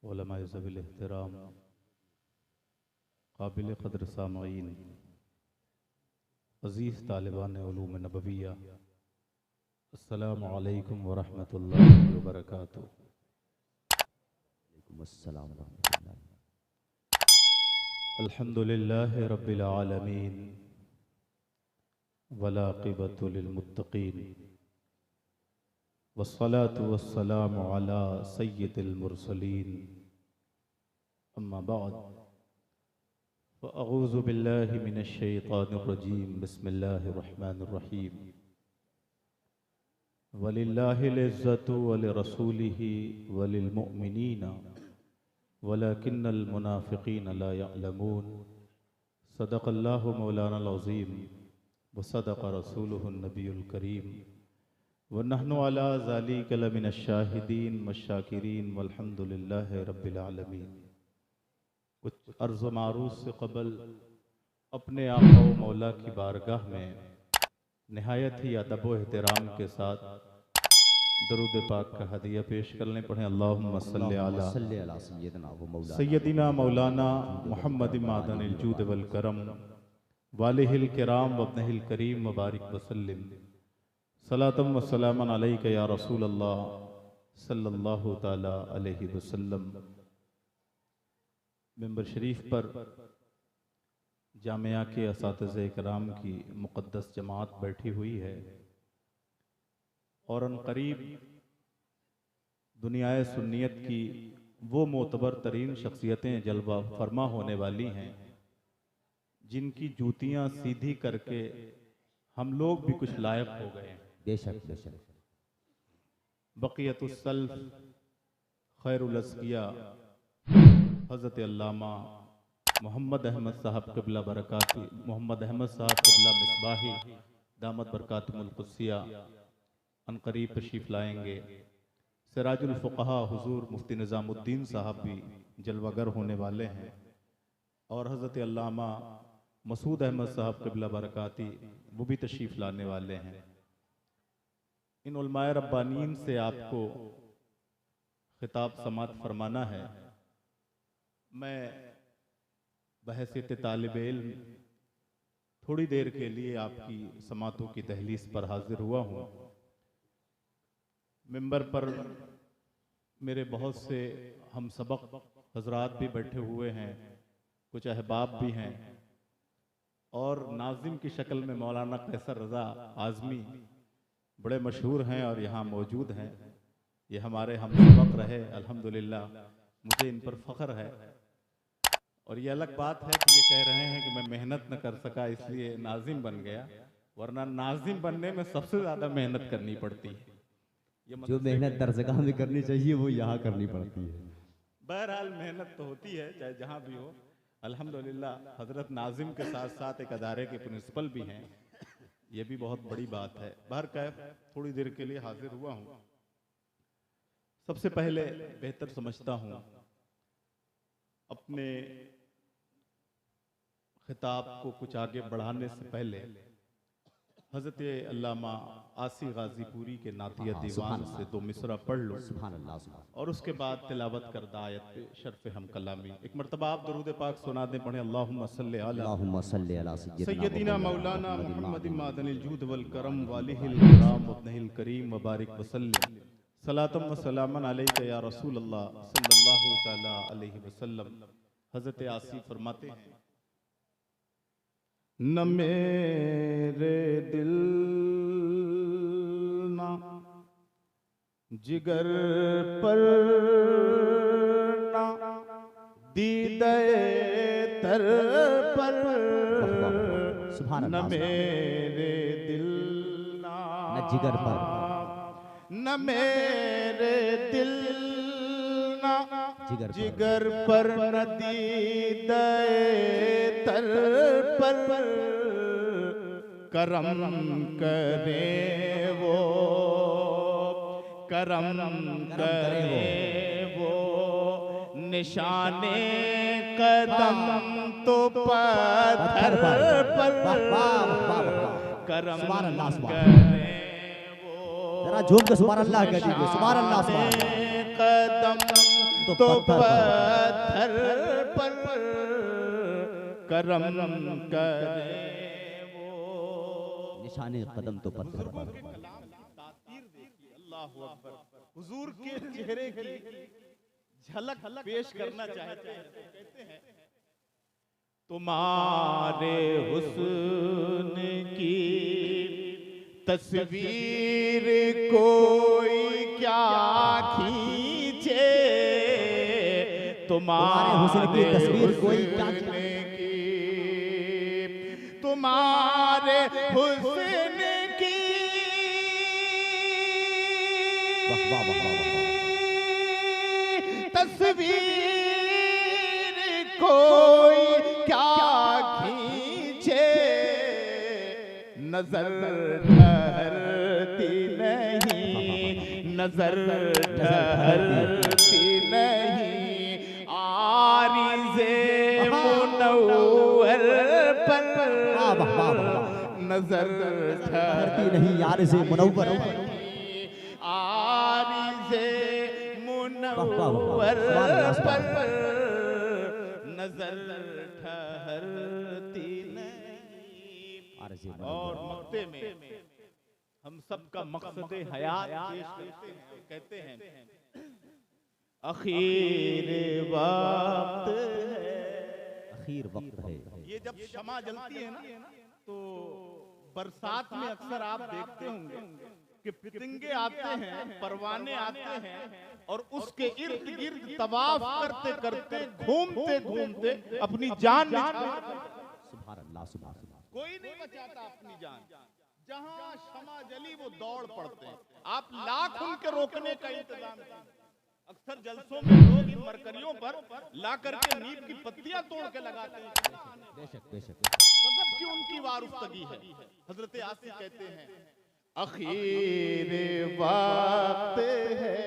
उलमाए ज़वील एहतराम, काबिल क़द्र सामईन, अज़ीज़ तालिबान उलूम नबविया, अस्सलामु अलैकुम व रहमतुल्लाहि व बरकातुहू। अस्सलाम रहमतुल्लाह। अल्हम्दुलिल्लाहि रब्बिल आलमीन वल आक़िबतु लिल मुत्तक़ीन वस्सलातु वस्सलामु अला सय्यिदिल मुरसलीन। अम्मा बअद, फ़अऊज़ु बिल्लाहि मिनश शैतानिर रजीम। बिस्मिल्लाहिर रहमानिर रहीम। वलिल्लाहिल इज़्ज़तु वलिरसूलिहि वलिल मुअमिनीना वलाकिन्नल मुनाफ़िक़ीन ला यअलमून। सदक़ल्लाहु मौलानल अज़ीम व सदक़ रसूलुहुन नबियुल करीम व नहनु अला ज़ालिका लमिनश शाहिदीन वश्शाकिरीन वल्हम्दुलिल्लाहि रब्बिल आलमीन। कुछ अर्ज़ व मारूफ़ से क़बल अपने आक़ा व मौला की बारगाह में निहायत ही अदब व एहतराम के साथ दरूद पाक का हदिया पेश कर लें। पढ़ें अल्लाहुम्मा सल्लि अला सय्यदिना मौलाना मुहम्मद मादनिल जूद वल करम वालिहिल किराम वब्निहिल करीम व बारिक वसल्लिम सलातम व सलामन अलैका या रसूल अल्लाह सल्लल्लाहु ताला अलैहि वसल्लम। मेंबर शरीफ पर जामिया के असातिज़े इकराम की मुक़द्दस जमात बैठी हुई है और अनक़रीब दुनियाए सुन्नियत की वो मोतबर तरीन शख्सियतें जलवा फरमा होने वाली हैं जिनकी जूतियाँ सीधी करके हम लोग भी कुछ लायक हो गए हैं। बेशक बेशक। बक़ियतुस सल्फ़ खैरुल अज़किया हज़रत अल्लामा मोहम्मद अहमद साहब क़िबला बरकाती, मोहम्मद अहमद साहब क़िबला मिसबाही दामत बरकातुहुल क़ुद्सिया अनक़रीब तशरीफ़ लाएंगे। सिराजुल फ़ुक़हा हुज़ूर मुफ्ती निज़ामुद्दीन साहब भी जलवागर होने वाले हैं और हज़रत अल्लामा मसूद अहमद साहब क़िबला बरकाती वो भी तशरीफ़ लाने वाले हैं। इन उलमाए रब्बानीन से आपको खिताब समात फरमाना है। मैं बहैसियत तालिब इल्म थोड़ी देर के लिए आपकी समातों की दहलीज पर हाजिर हुआ हूँ। मिंबर पर मेरे बहुत से हम सबक हजरात भी बैठे हुए हैं, कुछ अहबाब भी हैं और नाज़िम की शक्ल में मौलाना कैसर रज़ा आज़मी बड़े मशहूर हैं और यहाँ मौजूद हैं। ये हमारे हम सबक रहे, अल्हम्दुलिल्लाह मुझे इन पर फ़ख्र है। और ये अलग बात है कि ये कह रहे हैं कि मैं मेहनत न कर सका इसलिए नाज़िम बन गया, वरना नाज़िम बनने में सबसे ज़्यादा मेहनत करनी पड़ती है। जो मेहनत दरसगाह में करनी चाहिए वो यहाँ करनी पड़ती है। बहरहाल मेहनत तो होती है चाहे जहाँ भी हो। अल्हम्दुलिल्लाह हज़रत नाज़िम के साथ साथ एक अदारे के प्रिंसिपल भी हैं, ये भी बहुत बड़ी बात है। बहरकैफ थोड़ी देर के लिए हाजिर हुआ हूँ। सबसे पहले बेहतर समझता हूँ अपने खिताब को कुछ आगे बढ़ाने से पहले हज़रत अल्लामा आसी गाज़ीपुरी के नातिया दीवान से दो मिसरा पढ़ लो और उसके बाद तिलावत करदा आयत पे शर्फ़ हम कलामी। एक मरतबा आप दरूद पाक सुना दें, पढ़ें अल्लाहुम्मा सल्लि अला सय्यदिना मौलाना मुहम्मद मादनिल जूद वल करम वालिहिल किराम वब्निहिल करीम व बारिक वसल्लिम सलातम व सलामन अलैका या रसूल अल्लाह सल्लल्लाहु ताला अलैहि वसल्लम। हज़रत आसी फरमाते हैं, न मेरे दिल ना जिगर पर ना दीदे तर पर, न मेरे दिल ना जिगर पर, न मेरे दिल ना जिगर पर, न दीदे तर पर करम करे वो, करम करे वो निशाने कदम तो पत्थर पर करम करे वो। जरा झूम के सुभान अल्लाह कह दीजिए, सुभान अल्लाह, सुभान अल्लाह। कदम तो पत्थर पर करम करे वो। निशाने कदम तो पत्थर पर। तासीर देखिए, अल्लाह अकबर। हुजूर के चेहरे की झलक पेश करना चाहते हैं तो कहते हैं, तुम्हारे हुस्न की तस्वीर कोई क्या खींचे, तुम्हारे हुस्न की तस्वीर कोई क्या खींचे, तुम्हारे हुस्न की तस्वीर कोई क्या खींचे, नजर ठहरती नहीं, नजर ठहरती नहीं, आरिज़े मुनव्वर पर नजर ठहरती नहीं, आरिज़े मुनव्वर आरिज़े मुनव्वर पर नजर ठहरती नहीं। और मक्ते में हम सबका मकसद हयात पेश करते हैं, कहते हैं अखीर वक्त है, आखिर वक्त है। ये जब शमा जलती है ना तो बरसात में अक्सर आप देखते होंगे कि पतंगे आते हैं, परवाने आते हैं और उसके इर्द गिर्द तवाफ करते करते घूमते घूमते अपनी जान सुभान अल्लाह, सुभान अल्लाह। कोई नहीं बचाता अपनी जान। जहां शमा जली वो दौड़ पड़ते हैं। आप लाख उनके रोकने का इंतजाम कीजिए। अक्सर जलसों में लोग इन मरकरियों पर ला करके नीम की पत्तियां तोड़ के लगाते हैं। बेशक बेशक, गजब की उनकी वारुस्तगी है। हजरत आसिफ कहते हैं अखीर वक्त है,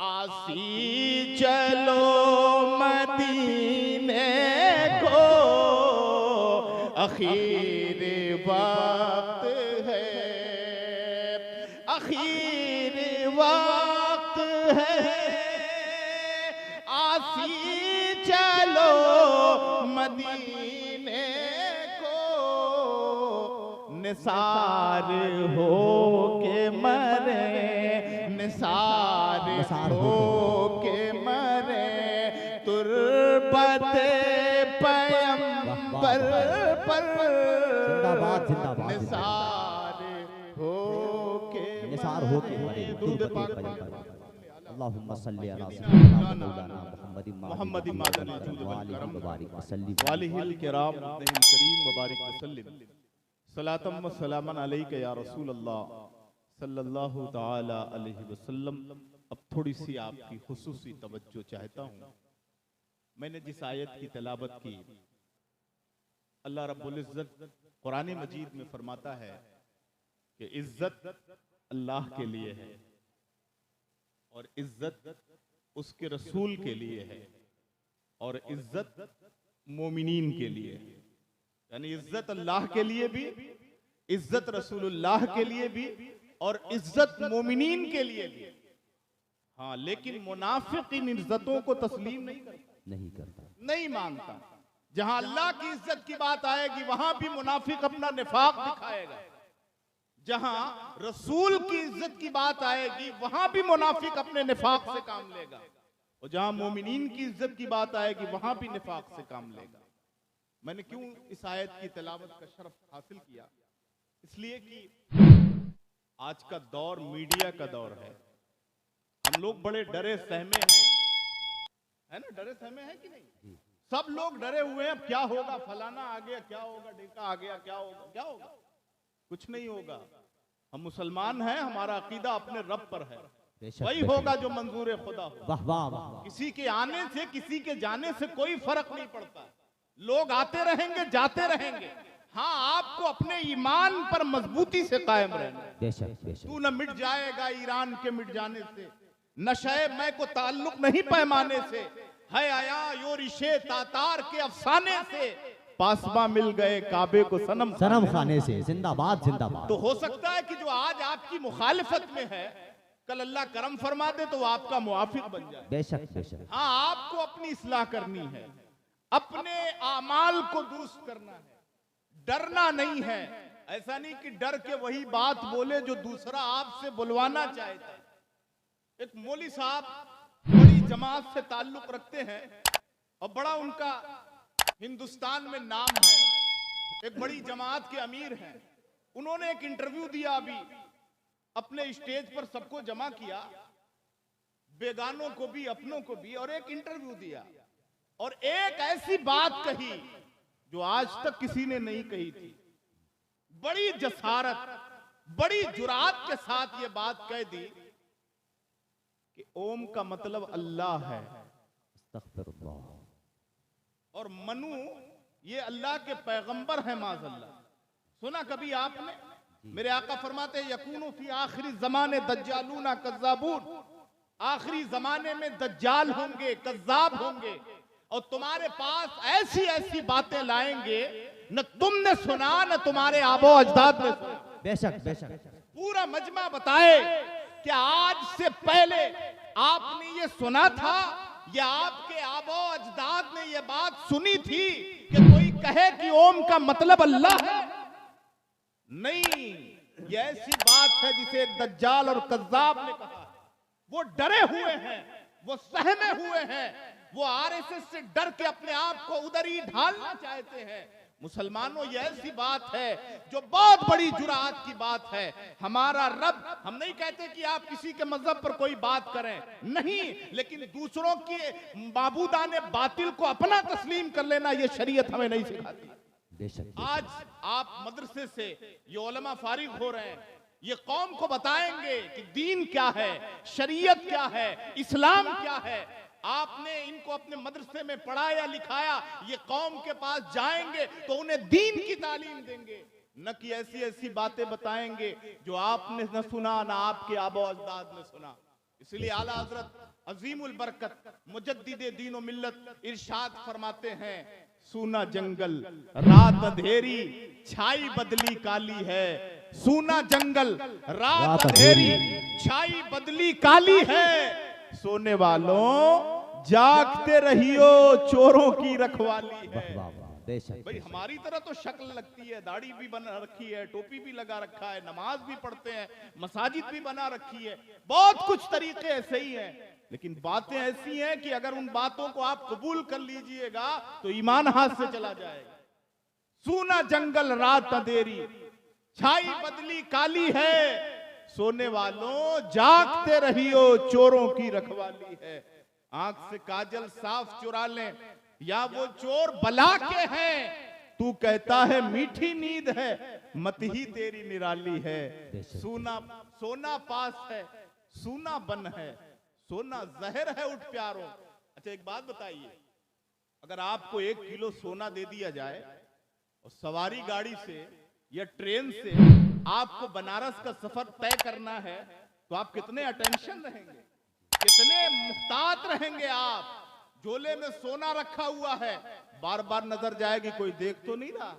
आसी चलो मदीने को, अखीर वक्त है, अखीर वक्त है, आसी चलो मदीने को, निसार हो के मरे, निसार हो के मरे, तुरबते पैगंबर पर जिंदाबाद जिंदाबाद, निसार हो के मरे, तुरबते पैगंबर। अल्लाहुम्मा सल्ली अला मौलाना मुहम्मद मादन वालिहि मुबारक वसल्लिम वालिहिल किराम करीम मुबारक वसल्लिम सलातम व सलामन अलैका या रसूल अल्लाह सल्लल्लाहु ताला अलैहि वसल्लम। अब थोड़ी सी आपकी खुसूसी तवज्जो चाहता हूँ। मैंने जिस आयत की तिलावत की, अल्लाह रब्बुल इज्जत कुरान मजीद में फरमाता है कि इज्जत अल्लाह के लिए है और इज्जत उसके रसूल के लिए है और इज्जत मोमिनीन के लिए है। यानी इज्जत अल्लाह के लिए भी, इज्जत रसूलुल्लाह के लिए भी और इज्जत मोमिनीन के लिए भी। हाँ, लेकिन मुनाफिक इन इज्जतों को तस्लीम नहीं करता, नहीं मानता। जहां अल्लाह की इज्जत की बात आएगी वहां भी मुनाफिक अपना निफाक दिखाएगा। जहां रसूल की इज्जत की बात आएगी वहां भी मुनाफिक अपने निफाक से काम लेगा और जहां मोमिनीन की इज्जत की बात आएगी वहां भी निफाक से काम लेगा। मैंने क्यों इस आयत की तिलावत का शरफ हासिल किया? इसलिए कि आज का दौर मीडिया का दौर है। हम लोग बड़े डरे सहमे हैं, है ना? डरे सहमे हैं कि नहीं? सब लोग डरे हुए हैं, क्या होगा, फलाना आ गया क्या होगा, ढेका आ गया क्या होगा, क्या होगा? कुछ नहीं होगा। हम मुसलमान हैं, हमारा अकीदा अपने रब पर है, वही होगा जो मंजूर खुदा हो। वाह वाह वाह। किसी के आने से किसी के जाने से कोई फर्क नहीं पड़ता। लोग आते रहेंगे जाते रहेंगे। हाँ, आपको अपने ईमान पर मजबूती से कायम रहना है। बेशक बेशक। तू न मिट जाएगा ईरान के मिट जाने से, नशे मैं को ताल्लुक नहीं पैमाने से, है आया यो रिशे तातार के अफसाने से, पासबा मिल गए काबे को सनम खाने से। जिंदाबाद जिंदाबाद। तो हो सकता है कि जो आज आपकी मुखालिफत में है कल अल्लाह करम फरमा दे तो वो आपका मुआफिक बन जाए। बेशक बेशक। हाँ, आपको अपनी इस्लाह करनी है, अपने आमाल को दुरुस्त करना है, डरना नहीं है। ऐसा नहीं कि डर के वही बात बोले जो दूसरा आपसे बुलवाना चाहता है। एक मौली साहब बड़ी जमात से ताल्लुक रखते हैं और बड़ा उनका हिंदुस्तान में नाम है, एक बड़ी जमात के अमीर हैं। उन्होंने एक इंटरव्यू दिया, अभी अपने स्टेज पर सबको जमा किया, बेगानों को भी अपनों को भी, और एक इंटरव्यू दिया और एक ऐसी बात कही जो आज तक किसी ने नहीं कही थी। बड़ी जसारत, बड़ी जुरात के साथ ये बात कह दी कि ओम का मतलब अल्लाह है अस्तगफिरुल्लाह। और मनु ये अल्लाह के पैगंबर है माज़अल्लाह। सुना कभी आपने? मेरे आका फरमाते हैं यकूनु फी आखिरी ज़माने दज्जालूना कज़्ज़ाबून, आखिरी जमाने में दज्जाल होंगे, कज़्ज़ाब होंगे और तुम्हारे पास ऐसी ऐसी बातें लाएंगे न तुमने सुना न तुम्हारे आबो अजदाद ने सुना। बेशक बेशक। पूरा मजमा बताए कि आज से पहले आपने ये सुना था या आपके आबो अजदाद ने ये बात सुनी थी कि कोई कहे कि ओम का मतलब अल्लाह है? नहीं, ये ऐसी बात है जिसे दज्जाल और कज़्ज़ाब ने कहा। वो डरे हुए हैं, वो सहमे हुए हैं, वो आरएसएस से डर के अपने आप को उधर ही ढालना चाहते हैं। मुसलमानों, ये ऐसी बात है जो बहुत बड़ी जुरात की बात है। हमारा रब, हम नहीं कहते कि आप किसी के मजहब पर कोई बात करें, नहीं, लेकिन दूसरों की माबूदाने बातिल को अपना तस्लीम कर लेना ये शरीयत हमें नहीं सिखाती। आज आप मदरसे से ये उलमा फारिग हो रहे हैं, ये कौम को बताएंगे कि दीन क्या है, शरीयत क्या है, इस्लाम क्या है। आपने इनको अपने मदरसे में पढ़ाया लिखाया, ये कौम के पास जाएंगे तो उन्हें दीन की तालीम देंगे, न कि ऐसी ऐसी बातें बताएंगे जो आपने न सुना न आपके आबो अजदाद ने सुना। इसलिए आला हजरत अजीमुल बरकत मुजद्दिदे दीन व मिल्लत इरशाद फरमाते हैं, सूना जंगल रात अंधेरी छाई बदली काली है। सूना जंगल रात अंधेरी छाई बदली काली है। सोने वालों जागते रहियो चोरों की रखवाली है। भाई हमारी तरह तो शक्ल लगती है, दाढ़ी भी बना रखी है, टोपी भी लगा रखा है, नमाज भी पढ़ते हैं, मसाजिद भी बना रखी है, बहुत कुछ तरीके ऐसे ही हैं, लेकिन बातें ऐसी हैं कि अगर उन बातों को आप कबूल कर लीजिएगा तो ईमान हाथ से चला जाएगा। सूना जंगल रात अंधेरी छाई बदली काली है। सोने वालों जागते रहियो चोरों की रखवाली है। आंख से काजल साफ चुरा लें या वो चोर बला के हैं, तू कहता है मीठी नींद है, मत ही तेरी निराली है। सोना पास है, सूना बन है, सोना जहर है उठ प्यारों। अच्छा एक बात बताइए, अगर आपको 1 किलो सोना दे दिया जाए और सवारी गाड़ी से या ट्रेन से आपको बनारस का सफर तय करना है, तो आप कितने अटेंशन रहेंगे, कितने मुहतात रहेंगे। आप झोले में सोना रखा हुआ है, बार बार नजर जाएगी, कोई देख तो नहीं रहा,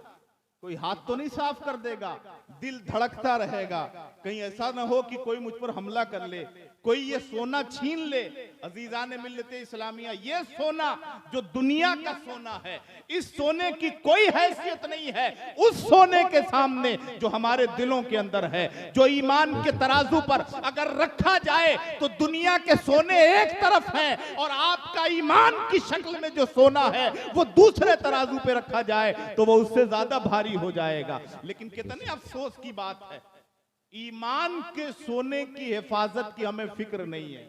कोई हाथ तो नहीं साफ कर देगा, दिल धड़कता रहेगा, कहीं ऐसा ना हो कि कोई मुझ पर हमला कर ले, कोई ये सोना छीन ले। अजीजान मिल्लते इस्लामिया, ये सोना जो दुनिया का सोना है, इस सोने की कोई हैसियत नहीं है उस सोने के सामने जो हमारे दिलों के अंदर है, जो ईमान के तराजू पर अगर रखा जाए तो दुनिया के सोने एक तरफ है और आपका ईमान की शक्ल में जो सोना है वो दूसरे तराजू पे रखा जाए तो वो उससे ज्यादा भारी हो जाएगा। लेकिन कितने अफसोस की बात है, ईमान के सोने की हिफाजत की हमें फिक्र नहीं है,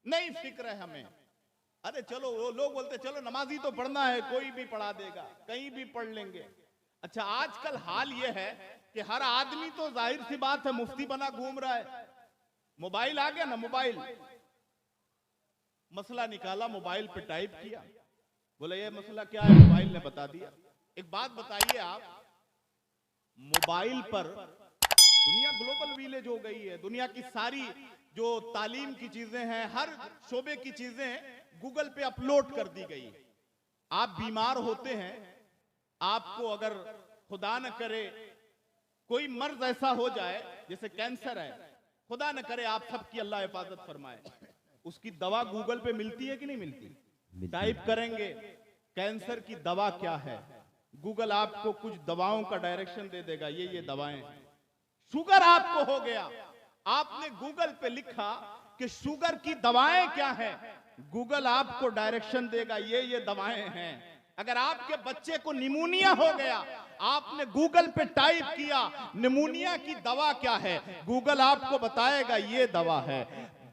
नहीं फिक्र है हमें। अरे चलो, वो लोग बोलते चलो नमाजी तो पढ़ना है, कोई भी पढ़ा देगा, कहीं भी पढ़ लेंगे। अच्छा आजकल हाल ये है कि हर आदमी तो जाहिर सी बात है मुफ्ती बना घूम रहा है। मोबाइल आ गया ना, मोबाइल मसला निकाला, मोबाइल पे टाइप किया, बोले ये मसला क्या है, मोबाइल ने बता दिया। एक बात बताइए आप, मोबाइल पर दुनिया ग्लोबल विलेज हो गई है, दुनिया की सारी जो तालीम की चीजें हैं, हर शोबे की चीजें गूगल पे अपलोड कर दी गई। आप बीमार होते हैं, आपको अगर खुदा न करे कोई मर्ज ऐसा हो जाए, जैसे कैंसर है, खुदा न करे आप सबकी अल्लाह हिफाजत फरमाए। उसकी दवा गूगल पे मिलती है कि नहीं मिलती? टाइप करेंगे कैंसर की दवा क्या है, गूगल आपको कुछ दवाओं का डायरेक्शन दे देगा, ये दवाएं। शुगर आपको हो गया, आपने गूगल पे लिखा कि शुगर की दवाएं क्या है, गूगल आपको डायरेक्शन देगा, ये दवाएं हैं। अगर आपके बच्चे को निमोनिया हो गया, आपने गूगल पे टाइप किया निमोनिया की दवा क्या है, गूगल आपको बताएगा ये दवा है।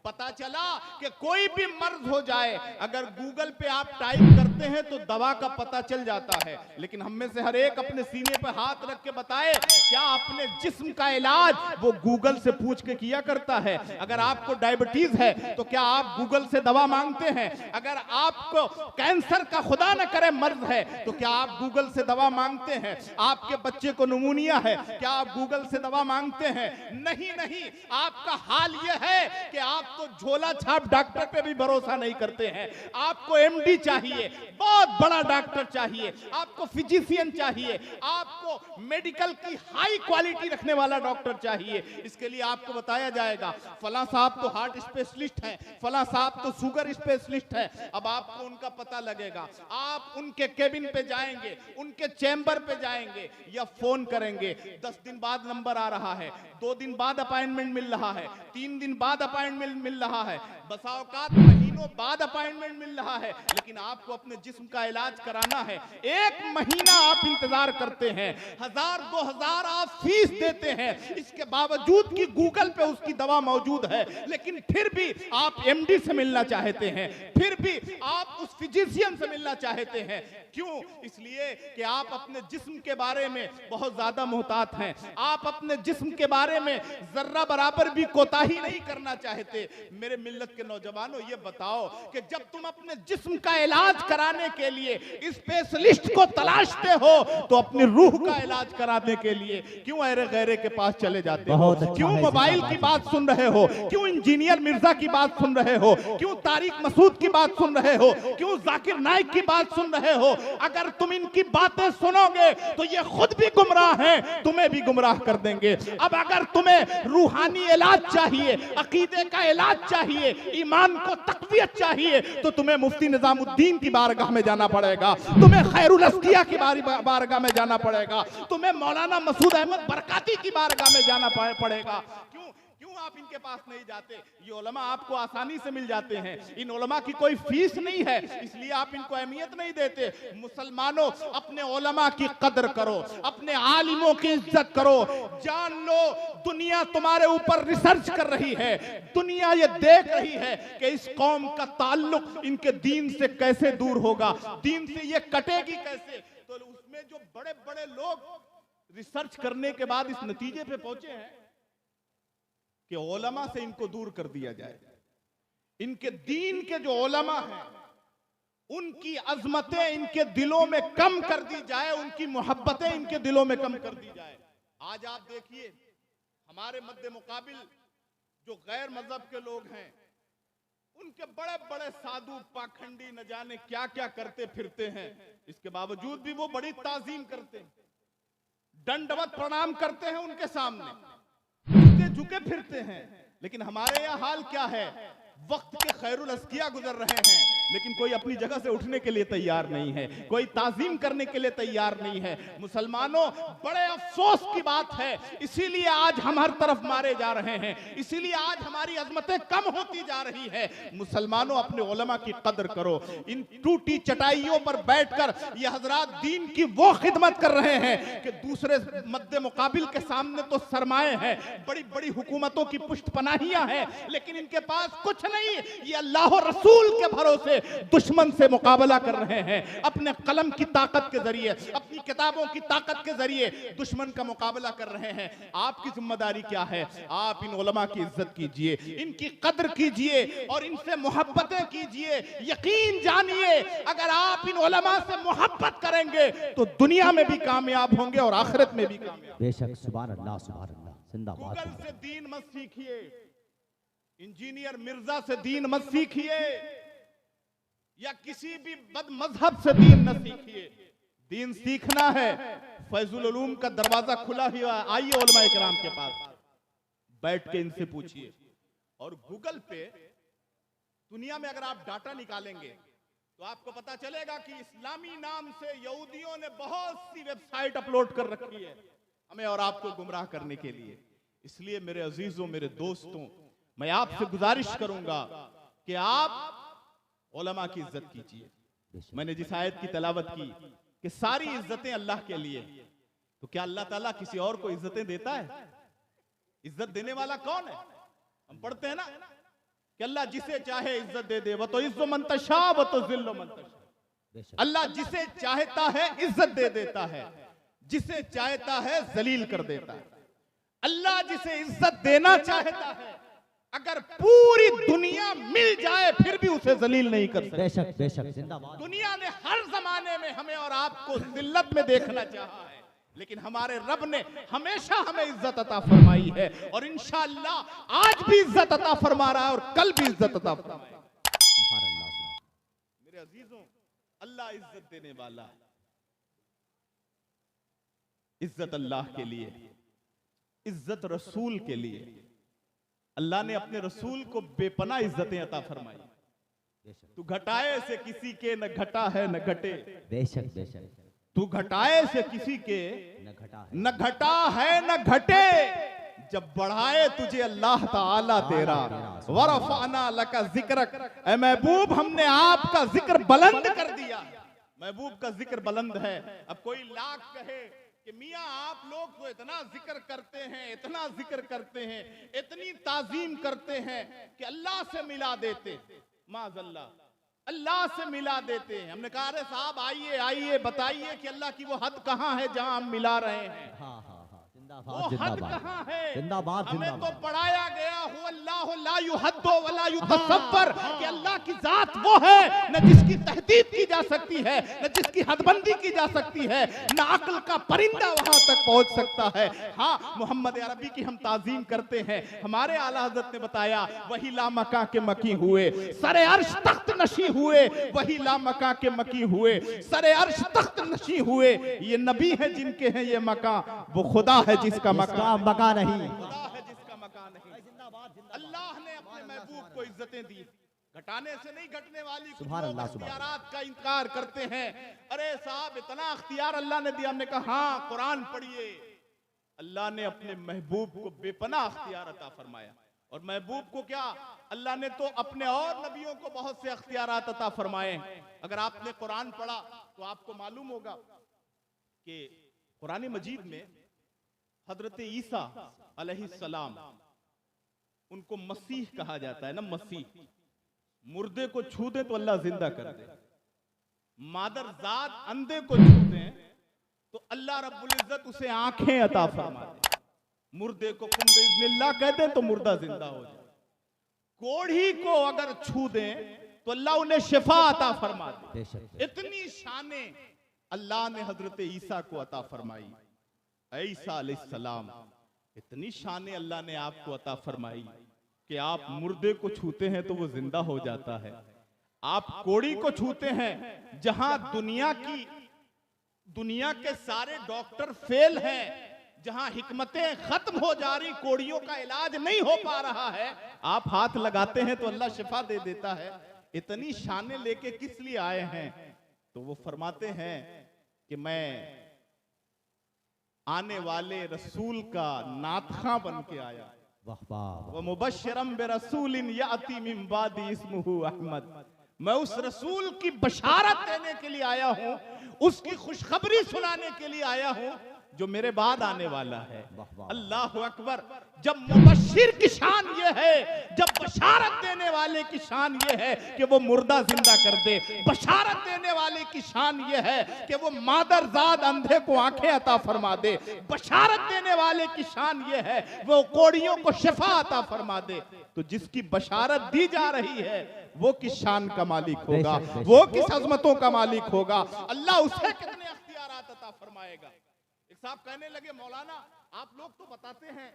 पता चला कि कोई भी मर्ज हो जाए, अगर गूगल पे आप टाइप करते हैं तो दवा का पता चल जाता है। लेकिन हम में से हर एक अपने सीने पे हाथ रख के बताए, क्या अपने जिस्म का इलाज वो गूगल से पूछ के किया करता है? अगर आपको डायबिटीज है तो क्या आप गूगल से दवा मांगते हैं? अगर आपको कैंसर का खुदा न करे मर्ज है तो क्या आप गूगल से दवा मांगते हैं? आपके बच्चे को निमोनिया है, क्या आप गूगल से दवा मांगते हैं? नहीं, आपका हाल यह है कि आप तो झोला छाप डॉक्टर पे भी भरोसा नहीं करते हैं। आपको एमडी चाहिए, बहुत बड़ा डॉक्टर चाहिए, आपको फिजिशियन चाहिए, आपको मेडिकल की हाई क्वालिटी रखने वाला डॉक्टर चाहिए। इसके लिए आपको बताया जाएगा फला साहब तो हार्ट स्पेशलिस्ट हैं, फला साहब तो शुगर स्पेशलिस्ट है। अब आपको उनका पता लगेगा, आप उनके केबिन पे जाएंगे, उनके चैम्बर पे जाएंगे या फोन करेंगे, 10 दिन बाद नंबर आ रहा है, 2 दिन बाद अपॉइंटमेंट मिल रहा है, 3 दिन बाद अपॉइंटमेंट मिल रहा है, बसा औकात महीनों बाद अपॉइंटमेंट मिल रहा है। लेकिन आपको अपने जिस्म का इलाज कराना है, 1 महीना आप इंतजार करते हैं, 1000-2000 आप फीस देते हैं, इसके बावजूद कि गूगल पे उसकी दवा मौजूद है, लेकिन फिर भी आप एमडी से मिलना चाहते हैं, फिर भी आप उस फिजिशियन से मिलना चाहते हैं। क्यों? इसलिए कि आप अपने जिस्म के बारे में बहुत ज्यादा मोहतात हैं, आप अपने जिस्म के बारे में जर्रा बराबर भी कोताही नहीं करना चाहते। मेरे मिल्लत के नौजवानों, ये बताओ कि जब तुम अपने जिस्म का इलाज कराने के लिए स्पेशलिस्ट को तलाशते हो तो अपनी रूह का इलाज कराने के लिए क्यों अरे गैरे के पास चले जाते हो? क्यों मोबाइल की बात सुन रहे हो? क्यों इंजीनियर मिर्जा की बात सुन रहे हो? क्यों तारिक मसूद की बात सुन रहे हो? क्यों जाकिर नाइक की बात सुन रहे हो? अगर तुम इनकी बातें सुनोगे तो ये खुद भी गुमराह हैं, तुम्हें भी गुमराह कर देंगे। अब अगर तुम्हें रूहानी इलाज चाहिए, अकीदे का इलाज चाहिए, ईमान को तक़वियत चाहिए, तो तुम्हें मुफ्ती निजामुद्दीन की बारगाह में जाना पड़ेगा, तुम्हें खैरुल अस्किया की बारगाह में जाना पड़ेगा, तुम्हें मौलाना मसूद अहमद बरकाती की बारगाह में जाना पड़ेगा। क्यों आप इनके पास नहीं जाते? ये उलमा आपको आसानी से मिल जाते हैं, इन उलमा की कोई फीस नहीं है, इसलिए आप इनको अहमियत नहीं देते। मुसलमानों, अपने उलमा की कदर करो, अपने आलिमों की इज्जत करो। जान लो, दुनिया तुम्हारे ऊपर रिसर्च कर रही है, दुनिया ये देख रही है कि इस कौम का ताल्लुक इनके दीन से कैसे दूर होगा, दीन से ये कटेगी कैसे। तो उसमें जो बड़े बड़े लोग रिसर्च करने के बाद इस नतीजे पे पहुंचे हैं कि उलमा से इनको दूर कर दिया जाए, इनके दीन के जो उलमा हैं उनकी अजमतें इनके दिलों में कम कर दी जाए, उनकी मोहब्बतें इनके दिलों में कम कर दी जाए। आज आप देखिए हमारे मध्य मुकाबिल जो गैर मजहब के लोग हैं, उनके बड़े बड़े साधु पाखंडी न जाने क्या क्या करते फिरते हैं, इसके बावजूद भी वो बड़ी ताजीम करते हैं, दंडवत प्रणाम करते हैं उनके सामने, झुके फिरते हैं। लेकिन हमारे यहाँ हाल क्या है? वक्त के खैरुल अस्किया गुजर रहे हैं, लेकिन कोई अपनी जगह से उठने के लिए तैयार नहीं है, कोई ताजीम करने के लिए तैयार नहीं है। मुसलमानों, बड़े अफसोस की बात है, इसीलिए आज हम हर तरफ मारे जा रहे हैं, इसीलिए आज हमारी अजमतें कम होती जा रही है। मुसलमानों, अपने उलमा की कदर करो। इन टूटी चटाइयों पर बैठकर ये हजरात दीन की वो खिदमत कर रहे हैं कि दूसरे मद्दे मुकाबिल के सामने तो सरमाए हैं, बड़ी बड़ी हुकूमतों की पुष्टपनाहियां हैं, लेकिन इनके पास कुछ नहीं। ये अल्लाह और रसूल के भरोसे दुश्मन से मुकाबला कर रहे हैं, अपने कलम की ताकत के जरिए, अपनी किताबों की ताकत के जरिए दुश्मन का मुकाबला कर रहे हैं। आपकी जिम्मेदारी क्या है? आप इन उलमा की इज्जत कीजिए, इनकी कदर कीजिए और इनसे मोहब्बतें कीजिए। यकीन जानिए, अगर आप इन उलमा से मोहब्बत करेंगे तो दुनिया में भी कामयाब होंगे और आखिरत में भी कामयाब। बेशक, सुभान अल्लाह, सुभान अल्लाह, जिंदाबाद। गूगल से दीन मत सीखिए, इंजीनियर मिर्जा से दीन मत सीखिए, या किसी भी बद मजहब से दीन न सीखिए। दीन सीखना है, फैजुल उलूम का दरवाजा खुला हुआ, आइए उलमा इकराम के पास। बैठ के इनसे पूछिए। और गूगल पे दुनिया में अगर आप डाटा निकालेंगे तो आपको पता चलेगा कि इस्लामी नाम से यहूदियों ने बहुत सी वेबसाइट अपलोड कर रखी है हमें और आपको गुमराह करने के लिए। इसलिए मेरे अजीजों, मेरे दोस्तों, मैं आपसे गुजारिश करूंगा कि आप उलमा की इज्जत कीजिए। मैंने जिस आयत की तलावत की कि सारी इज्जतें अल्लाह के लिए, तो क्या अल्लाह ताला किसी और को इज्जतें देता है? इज्जत देने वाला कौन है? हम पढ़ते हैं ना कि अल्लाह जिसे चाहे इज्जत दे दे, वो तो इज्जो मंतशा वो तो जिल्लो मंतशा। अल्लाह जिसे चाहता है इज्जत दे देता है, जिसे चाहता है जलील कर देता है। अल्लाह जिसे इज्जत देना चाहता है, अगर पूरी दुनिया मिल जाए फिर भी उसे जलील नहीं कर सकता। बेशक बेशक, जिंदाबाद। दुनिया ने हर जमाने में हमें और आपको जिल्लत में देखना चाहा है, लेकिन हमारे रब ने हमेशा हमें इज्जत अता फरमाई है और इंशाअल्लाह आज भी इज्जत अता फरमा रहा है और कल भी इज्जत अता फरमाएगा। मेरे अजीजों, अल्लाह इज्जत देने वाला है। इज्जत अल्लाह के लिए, इज्जत रसूल के लिए। अल्लाह ने अपने रसूल को बेपनाह इज्जतें अता फरमाई। तू घटाए से किसी के न घटा है न घटे, बेशक बेशक। तू घटाए से किसी के न घटा है न घटे, जब बढ़ाए तुझे अल्लाह ताला तेरा। वरफाना लका जिक्रक, ऐ महबूब हमने आपका जिक्र बुलंद कर दिया। महबूब का जिक्र बुलंद है। अब कोई लाख कहे कि मियां आप लोग तो इतना जिक्र करते हैं, इतना जिक्र करते हैं, इतनी ताजीम करते हैं कि अल्लाह से मिला देते, माज़अल्लाह अल्लाह से मिला देते हैं। हमने कहा अरे साहब आइए आइए बताइए कि अल्लाह की वो हद कहाँ है जहां हम मिला रहे हैं। हाँ हाँ हाँ, वो जिंदाबाद हद जिंदाबाद कहाँ है? जिंदाबाद हमें तो जिंदाबाद। पढ़ाया गया हु अल्लाहु ला युहद्दु वला युतसव्वर कि अल्लाह की जात वो है न जिसकी तहदीद की जा सकती है, न जिसकी हदबंदी की जा सकती है, न अक्ल का परिंदा वहां तक पहुंच सकता है। हाँ, मोहम्मद अरबी की हम ताजीम करते हैं। हमारे आला हज़रत ने बताया वही लामका के मकी हुए, सरे अर्श तख्त नशी हुए, वही लामका के मकी हुए, सरे अर्श तख्त नशी हुए। ये नबी है जिनके हैं ये मका, वो खुदा है जिसका मका नहीं। खुदा है जिसका मकान नहीं। अल्लाह ने अपने महबूब को इज्जतें दी, घटाने से नहीं घटने वाली। सुभान अल्लाह, सुभान इख्तियारात का इनकार करते हैं। अरे साहब इतना इख्तियार अल्लाह ने दिया। हमने कहा हाँ कुरान पढ़िए। अल्लाह ने अपने महबूब को बेपनाह इख्तियार अता फरमाया। और महबूब को क्या, अल्लाह ने तो अपने और नबियों को बहुत से इख्तियारात अता फरमाए। अगर आपने कुरान पढ़ा तो आपको मालूम होगा कि कुरान मजीद में हजरत ईसा अलैहिस्सलाम, उनको मसीह कहा जाता है ना। मसीह, मुर्दे को छू दे तो अल्लाह जिंदा कर दे। मादर जात अंधे को छू दे तो अल्लाह रब्बुल इज्जत उसे आंखें अता फरमा दे। मुर्दे को कुम बिइज़्निल्लाह कह दे तो मुर्दा जिंदा हो जाए। कोढ़ी को अगर छू दे तो अल्लाह उन्हें शिफा अता फरमा दे। इतनी शाने अल्लाह ने हजरत ईसा को अता फरमाई। ईसा अलैहिस्सलाम, इतनी शाने अल्लाह ने आपको अता फरमाई कि आप मुर्दे को छूते हैं तो वो जिंदा हो जाता है। आप कोड़ी को छूते हैं, जहां दुनिया के सारे डॉक्टर फेल हैं, जहां हिकमतें खत्म हो जा रही, कोड़ियों का इलाज नहीं हो पा रहा है, आप हाथ लगाते हैं तो अल्लाह शिफा दे देता है। इतनी शाने लेके किस लिए आए हैं? तो वो फरमाते हैं कि मैं आने वाले रसूल का नातखा बन के आया। वो मुबश्शिरम बिरसूलिन याती मिन बादी इस्मुहु अहमद। मैं उस रसूल की बशारत देने के लिए आया हूं, उसकी खुशखबरी सुनाने के लिए आया हूं जो मेरे बाद आने वाला है। अल्लाह अकबर। जब मुबश्शिर की शान ये है, जब बशारत देने वाले की शान ये है कि वो मुर्दा जिंदा कर दे, बशारत देने वाले की शान ये है कि वो मादरजाद अंधे को आंखें अता फरमा दे, बशारत देने वाले की शान ये है वो कोड़ियों को शिफा अता फरमा दे, तो जिसकी बशारत दी जा रही है वो किस शान का मालिक होगा, वो किस अजमतों का मालिक होगा, अल्लाह उसे कितने अख्तियारात अता फरमाएगा। एक साहब कहने लगे, मौलाना आप लोग तो बताते हैं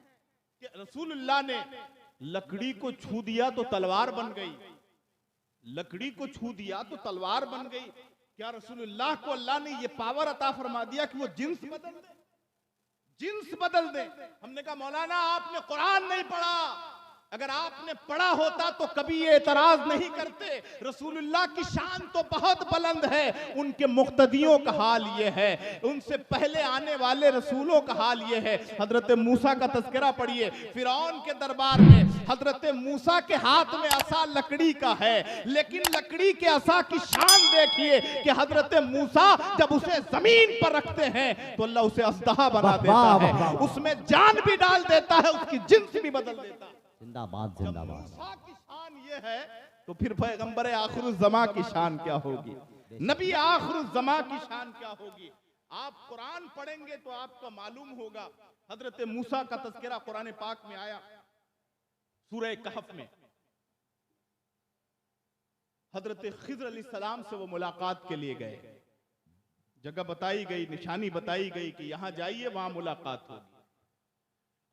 कि रसूलुल्लाह ने लकड़ी को छू दिया तो तलवार बन गई, लकड़ी को छू दिया तो तलवार बन गई। क्या रसूलुल्लाह को अल्लाह ने ये पावर अता फरमा दिया कि वो जिन्स बदल दे? जिन्स बदल दे। हमने कहा मौलाना आपने कुरान नहीं पढ़ा, अगर आपने पढ़ा होता तो कभी ये एतराज नहीं करते। रसूलुल्लाह की शान तो बहुत बुलंद है, उनके मुक्तदियों का हाल ये है, उनसे पहले आने वाले रसूलों का हाल ये है। हजरत मूसा का तज़किरा पढ़िए, फिरौन के दरबार में हजरत मूसा के हाथ में असा लकड़ी का है, लेकिन लकड़ी के असा की शान देखिए कि हजरत मूसा जब उसे जमीन पर रखते हैं तो अल्लाह उसे असदहा बना देता है, उसमें जान भी डाल देता है, उसकी जिन्स भी बदल देता है। जिंदाबाद जिंदाबाद। मूसा की शान ये है तो फिर पैगंबर आखिरुज़्ज़मा की शान क्या होगी, नबी आखिरुज़्ज़मा की शान क्या होगी। आप कुरान पढ़ेंगे तो आपको मालूम होगा। हजरत मूसा का तज़किरा कुरान पाक में आया, सूरह कहफ में। हजरत खिज़र अलैहिस्सलाम से वो मुलाकात के लिए गए, जगह बताई गई, निशानी बताई गई कि यहां जाइए, वहां मुलाकात होगी।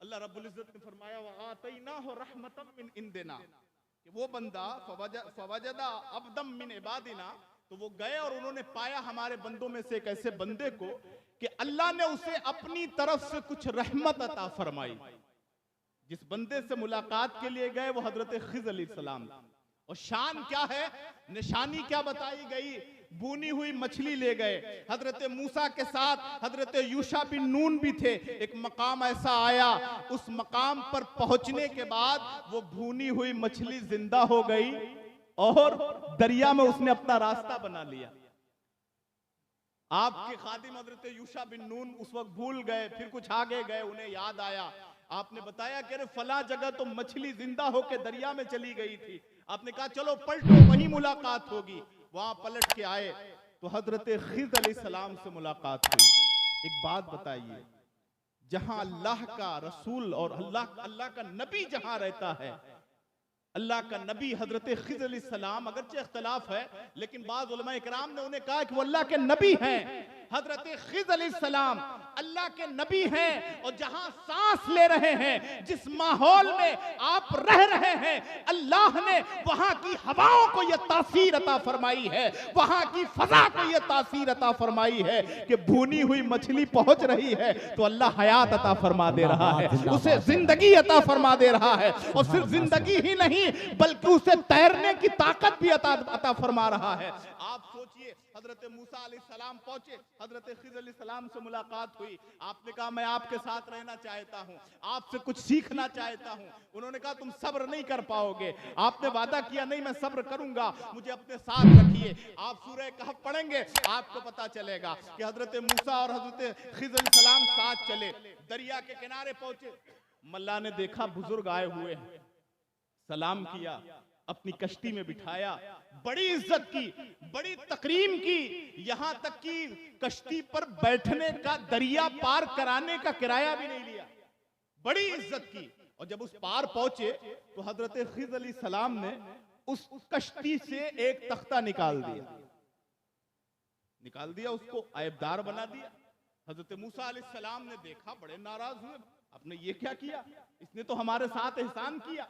अल्लाह रब्बुल इज्जत ने फरमाया वआतैनाहु रहमतम मिन इंदिना, कि वो बंदा फवजदा अब्दम मिन इबादिना, तो वो गए और उन्होंने पाया हमारे बंदों में से एक ऐसे बंदे को कि अल्लाह ने उसे अपनी तरफ से कुछ रहमत अता फरमाई। जिस बंदे से मुलाकात के लिए गए वो हजरत खिज़र अलैहिस्सलाम, और शान क्या है, निशानी क्या बताई गई, बुनी हुई मछली ले गए। हजरत मूसा के साथ हजरत यूशा बिन नून भी थे। एक मकाम ऐसा आया, उस मकाम पर पहुंचने के बाद वो भुनी हुई मछली जिंदा हो गई और दरिया में उसने अपना रास्ता बना लिया। आपके खादिम हजरत यूशा बिन नून उस वक्त भूल गए, फिर कुछ आगे गए, उन्हें याद आया, आपने बताया कि अरे फला जगह तो मछली जिंदा होकर दरिया में चली गई थी। आपने कहा चलो पलटो, वही मुलाकात होगी। वहां पलट के आए तो हजरत खिज़र अलैहिस्सलाम से मुलाकात हुई। एक बात बताइए, जहां अल्लाह का रसूल और अल्लाह का नबी जहां रहता है, अल्लाह का नबी हजरत खिज़र अलैहिस्सलाम, अगरचे इख्तिलाफ है लेकिन बाज़ उलमा इकराम ने उन्हें कहा कि वो अल्लाह के नबी हैं। हजरत खिज़र अलैहिस्सलाम अल्लाह के नबी हैं, और जहां सांस ले रहे हैं, जिस माहौल में आप रह रहे हैं, अल्लाह ने वहां की हवाओं को यह तासीर अता फरमाई है, वहां की फजा को यह तासीर अता फरमाई है कि भुनी हुई मछली पहुंच रही है तो अल्लाह हयात अता फरमा दे रहा है, उसे जिंदगी अता फरमा दे रहा है, और सिर्फ जिंदगी ही नहीं बल्कि उसे तैरने की ताकत भी अता फरमा रहा है। आप सोचिए, हजरत मूसा अलैहिस्सलाम पहुंचे, हजरत खिज़र अलैहिस्सलाम से मुलाकात हुई। आपने कहा मैं आपके साथ रहना चाहता हूं, आपसे कुछ सीखना चाहता हूं। उन्होंने कहा तुम सब्र नहीं कर पाओगे। आपने वादा किया नहीं मैं सब्र करूंगा, मुझे अपने साथ रखिए। आप सूरह कहफ पढ़ेंगे, आपको पता चलेगा कि हजरत मूसा और हजरत खिज़र अलैहिस्सलाम साथ चले, दरिया के किनारे पहुंचे। मल्ला ने देखा बुजुर्ग आए हुए हैं, सलाम किया, अपनी कश्ती में बिठाया, बड़ी इज्जत की, बड़ी तकरीम की, यहां तक कि कश्ती पर बैठने का, दरिया पार कराने का किराया भी नहीं लिया, बड़ी इज्जत की। और जब उस पार पहुंचे तो हजरत खिज़र अलैहिस्सलाम ने उस कश्ती से एक तख्ता निकाल दिया, उसको ऐबदार बना दिया। हजरत मूसा अलैहिस्सलाम ने देखा, बड़े नाराज हुए, आपने ये क्या किया, इसने तो हमारे साथ एहसान किया,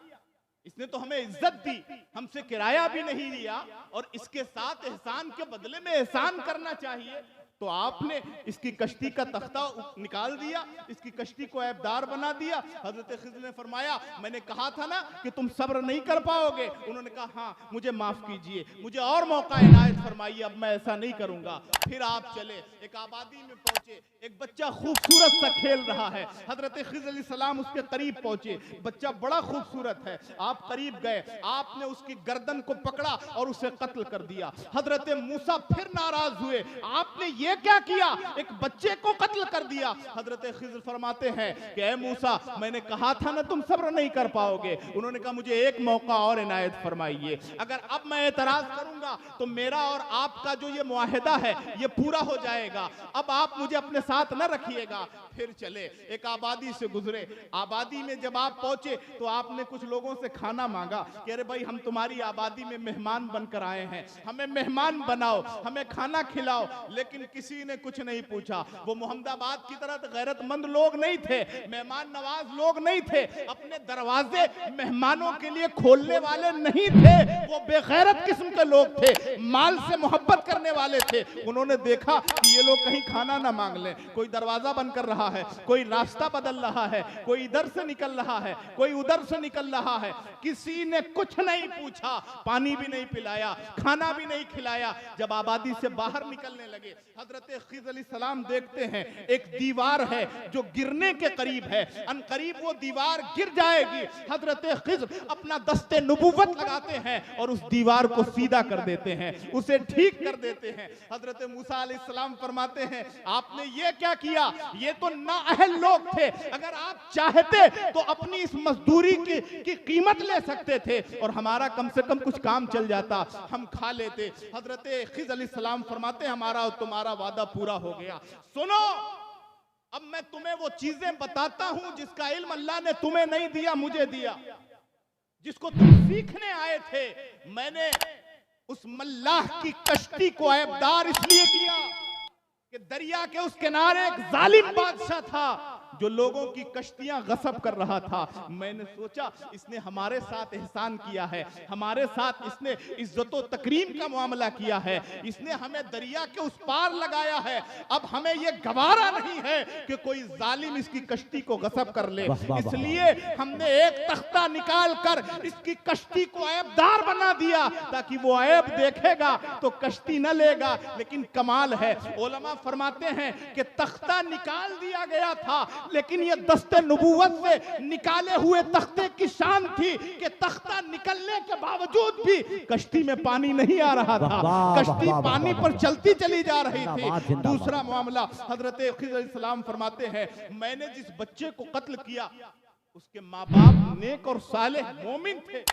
इसने तो हमें इज्जत दी, हमसे किराया भी नहीं लिया, और इसके साथ एहसान के बदले में एहसान करना चाहिए, तो आपने इसकी कश्ती का तख्ता निकाल दिया, इसकी कश्ती को ऐबदार बना दिया। हजरत खिज़र ने फरमाया मैंने कहा था ना कि तुम सब्र नहीं कर पाओगे। उन्होंने कहा हाँ मुझे माफ कीजिए, मुझे और मौका इनायत फरमाइए, अब मैं ऐसा नहीं करूंगा। फिर आप चले, एक आबादी में पहुंचे, एक बच्चा खूबसूरत सा खेल रहा है, हजरत खिज़र अलैहिस्सलाम उसके करीब पहुंचे, बच्चा बड़ा खूबसूरत है, आप करीब गए, आपने उसकी गर्दन को पकड़ा और उसे कत्ल कर दिया। हजरत मूसा फिर नाराज हुए, आपने ये क्या किया, एक बच्चे को कत्ल कर दिया। हजरत खिज़र फरमाते हैं कि ए मूसा मैंने कहा था ना तुम सब्र नहीं कर पाओगे। उन्होंने कहा मुझे एक मौका और इनायत फरमाइए, अगर अब मैं एतराज करूंगा तो मेरा और आपका जो ये मुआहिदा है ये पूरा हो जाएगा, अब आप मुझे अपने साथ न रखिएगा। फिर चले, एक आबादी से गुजरे, आबादी में जब आप पहुंचे तो आपने कुछ लोगों से खाना मांगा कि अरे भाई हम तुम्हारी आबादी में मेहमान बनकर आए हैं, हमें मेहमान बनाओ, हमें खाना खिलाओ, लेकिन किसी ने कुछ नहीं पूछा। वो मोहम्मदाबाद की तरह गैरतमंद लोग नहीं थे, मेहमान नवाज लोग नहीं थे, अपने दरवाजे मेहमानों के लिए खोलने वाले नहीं थे। वो बेगैरत किस्म के लोग थे, माल से मोहब्बत करने वाले थे। उन्होंने देखा कि ये लोग कहीं खाना ना मांग लें, कोई दरवाजा बंद कर रहा है, कोई रास्ता बदल रहा है, कोई इधर से निकल रहा है, कोई उधर से निकल रहा है। किसी ने कुछ नहीं पूछा, पानी भी नहीं पिलाया, खाना भी नहीं खिलाया। जब आबादी से बाहर निकलने लगे, हजरत खिज़र अलैहिस्सलाम देखते हैं एक दीवार है जो गिरने के करीब है, अनकरीब वो दीवार गिर जाएगी। हजरत खिज़र अपना दस्ते नबूवत लगाते हैं और उस दीवार को सीधा कर देते हैं, उसे ठीक कर देते हैं। हजरत मूसा अलैहिस्सलाम फरमाते हैं, आपने ये क्या किया? ये तो नाअहल लोग थे, अगर आप चाहते तो अपनी इस मजदूरी की कीमत ले सकते थे और हमारा कम से कम कुछ काम चल जाता, हम खा लेते। हजरत खिज़र अलैहिस्सलाम फरमाते हैं, हमारा और तुम्हारा वादा पूरा हो गया। सुनो, अब मैं तुम्हें वो चीजें बताता हूं जिसका इल्म अल्लाह ने तुम्हें नहीं दिया, मुझे दिया, जिसको तुम सीखने आए थे। मैंने उस मल्लाह की कश्ती को ऐबदार इसलिए किया कि दरिया के उस किनारे एक जालिम बादशाह था जो लोगों की कश्तियां गसब कर रहा था। मैंने सोचा इसने हमारे साथ एहसान किया है, हमारे साथ इसने इज्जतो तकरीम का मामला किया है, इसने हमें दरिया के उस पार लगाया है। अब हमें यह गवारा नहीं है कि कोई जालिम इसकी कश्ती को गसब कर ले, इसलिए हमने एक तख्ता निकाल कर इसकी कश्ती को ऐबदार बना दिया ताकि वो ऐब देखेगा तो कश्ती न लेगा। लेकिन कमाल है, उलमा फरमाते हैं कि तख्ता निकाल दिया गया था, लेकिन ये दस्ते नबूवत से निकाले हुए तख्ते की शान थी कि तख्ता निकलने के बावजूद भी कश्ती में पानी नहीं आ रहा था, कश्ती पानी पर चलती चली जा रही थी। दूसरा मामला, हजरत खिज़र अलैहिस्सलाम फरमाते हैं, मैंने जिस बच्चे को कत्ल किया उसके माँ बाप नेक और सालेह मोमिन थे,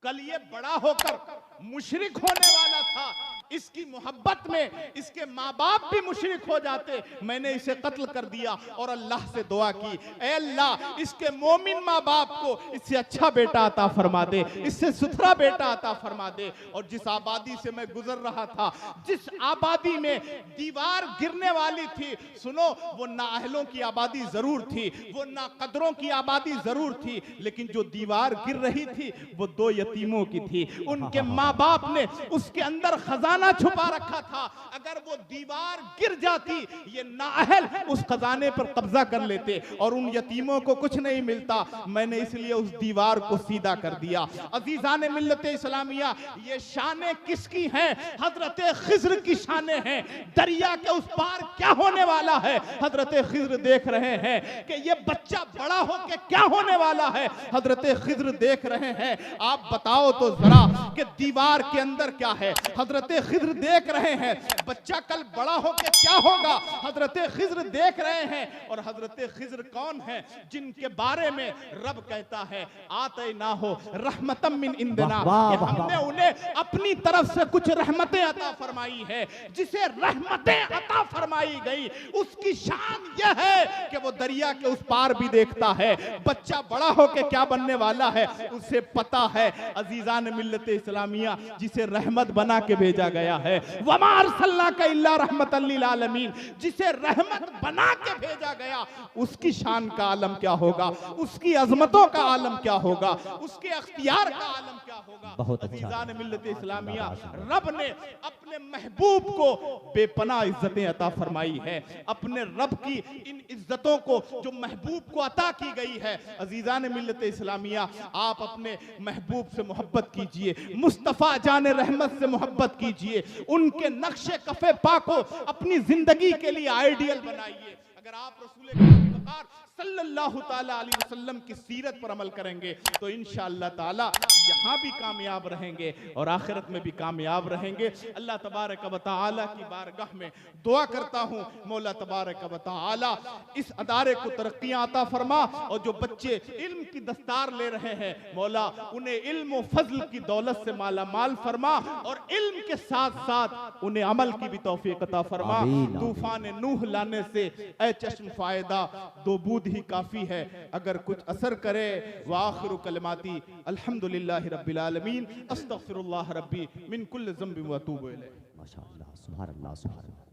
कल ये बड़ा होकर मुशरिक होने वाला था। इसकी मोहब्बत में इसके माँ बाप भी मुशरिक हो जाते, मैंने इसे कत्ल कर दिया और अल्लाह से दुआ की, ऐ अल्लाह इसके मोमिन माँ बाप को इससे अच्छा बेटा अता फरमा दे, इससे सुथरा बेटा अता फरमा दे। और जिस आबादी से मैं गुजर रहा था, जिस आबादी में दीवार गिरने वाली थी, सुनो, वो नाअहलों की आबादी जरूर थी, वो नाकदरों की आबादी जरूर थी, लेकिन जो दीवार गिर रही थी वो दो यतीमों की थी। उनके माँ बाप ने उसके अंदर खजाना छुपा रखा था, अगर वो दीवार गिर जाती ये नाअहल उस खजाने पर कब्जा कर लेते और उन यतीमों को कुछ नहीं मिलता। मैंने इसलिए उस दीवार को सीधा कर दिया। अजीजान मिल्लत इस्लामिया, ये शाने किसकी हैं? हजरत खिज़र की शाने हैं। दरिया के उस पार क्या होने वाला है हजरत खिज़र देख रहे हैं कि ये बच्चा बड़ा होकर क्या होने वाला है हजरत खिज़र देख रहे हैं। आप बताओ तो जरा कि दीवार के अंदर क्या है। हजरत खिज़र देख रहे हैं बच्चा कल बड़ा होकर क्या होगा, हजरत खिज़र देख रहे हैं। और हजरत खिज़र कौन है? जिनके बारे में रब कहता है आते ना हो रहमतम मिन इंदना, हमने उन्हें अपनी तरफ से कुछ रहमतें अता फरमाई है। जिसे रहमतें अता फरमाई गई उसकी शान यह है कि वो दरिया के उस पार भी देखता है, बच्चा बड़ा होकर क्या बनने वाला है उसे पता है। अजीजान मिल्लत इस्लामिया, जिसे रहमत बना के भेजा गया है, वमा अरसलनाका इल्ला रहमतल लिल आलमीन, जिसे रहमत बना के भेजा गया उसकी शान का आलम क्या होगा, उसकी अजमतों का आलम क्या होगा, उसके अख्तियार का आलम क्या होगा। बहुत अच्छा। अजीजान मिल्लत इस्लामिया, रब ने अपने महबूब को बेपनाह इज्जतें अता फरमाई है। अपने रब की इन इज्जतों को जो महबूब को अता की गई है, अजीजान मिल्लत इस्लामिया, आप अपने महबूब से मोहब्बत कीजिए, मुस्तफ़ा जाने रहमत से मोहब्बत कीजिए, उनके नक्शे कफे पा को अपनी जिंदगी के लिए आइडियल बनाइए। अगर आप रसूल सल्लल्लाहु ताला अलैहि वसल्लम की सीरत पर अमल करेंगे तो इंशाअल्लाह ताला यहाँ भी कामयाब रहेंगे और आखिरत में भी कामयाब रहेंगे। अल्लाह तबारक व तआला की बारगाह में दुआ करता हूँ, मौला तबारक व तआला इस अदारे को तरक्कियाँ अता फरमा और जो बच्चे इल्म की दस्तार ले रहे हैं मौला उन्हें इल्म व फजल की दौलत से माला माल फरमा और इल्म के साथ साथ उन्हें अमल की भी तौफीक अता फरमा। तूफान नूह लाने से ऐ चश्म फायदा दो बूंद ही काफी है, अगर कुछ असर करे। वाखिरु कलमाती अल्हम्दुलिल्लाहि रब्बिल आलमीन, अस्तगफिरुल्लाह रब्बी मिन कुल्लि ज़ंबिन व अतूबु इलैह। माशाअल्लाह, सुभान अल्लाह, सुभान अल्लाह।